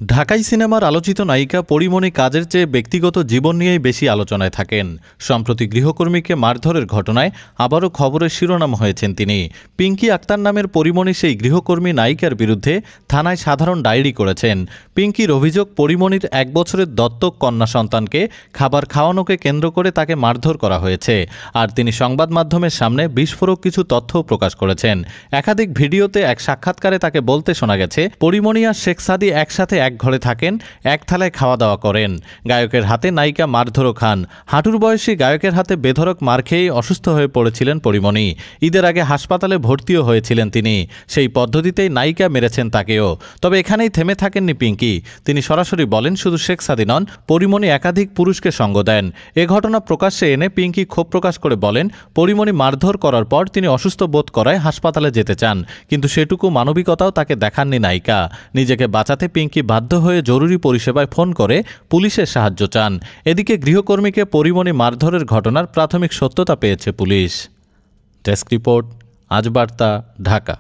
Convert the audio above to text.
ঢাকাই সিনেমার আলোচিত নায়িকা পরিমণি কাজের চেয়ে ব্যক্তিগত জীবন নিয়েই বেশি আলোচনায় থাকেন। সম্প্রতি গৃহকর্মীকে মারধরের ঘটনায় আবারও খবরের শিরোনাম হয়েছেন তিনি। পিঙ্কি আক্তার নামের পরিমণি সেই গৃহকর্মী নায়িকার বিরুদ্ধে থানায় সাধারণ ডায়েরি করেছেন। পিঙ্কির অভিযোগ, পরিমণির 1 বছরের দত্তক কন্যা সন্তানকে খাবার খাওয়ানোকে কেন্দ্র করে তাকে মারধর করা হয়েছে। আর তিনি সংবাদ মাধ্যমের সামনে বিস্ফোরক কিছু তথ্য প্রকাশ করেছেন। একাধিক ভিডিওতে এক সাক্ষাৎকারে তাকে বলতে শোনা গেছে, পরিমণি আর শেখ সাদি একসাথে এক ঘরে থাকেন, এক থালায় খাওয়া দাওয়া করেন। গায়কের হাতে নায়িকা মারধরও খান। হাঁটুর বয়সী গায়কের হাতে বেধড়ক মার খেয়েই অসুস্থ হয়ে পড়েছিলেন পরিমণি। ঈদের আগে হাসপাতালে ভর্তিও হয়েছিলেন তিনি। সেই পদ্ধতিতেই নায়িকা মেরেছেন তাকেও। তবে এখানেই থেমে থাকেননি পিঙ্কি। তিনি সরাসরি বলেন, শুধু শেখ সাদি নন, পরিমণি একাধিক পুরুষকে সঙ্গ দেন। এ ঘটনা প্রকাশ্যে এনে পিঙ্কি ক্ষোভ প্রকাশ করে বলেন, পরিমণি মারধর করার পর তিনি অসুস্থ বোধ করায় হাসপাতালে যেতে চান, কিন্তু সেটুকু মানবিকতাও তাকে দেখাননি নায়িকা। নিজেকে বাঁচাতে পিঙ্কি বাধ্য হয়ে জরুরি পরিষেবায় ফোন করে পুলিশের সাহায্য চান। এদিকে গৃহকর্মীকে পরিমণি মারধরের ঘটনার প্রাথমিক সত্যতা পেয়েছে পুলিশ। ডেস্ক রিপোর্ট, আজ বার্তা, ঢাকা।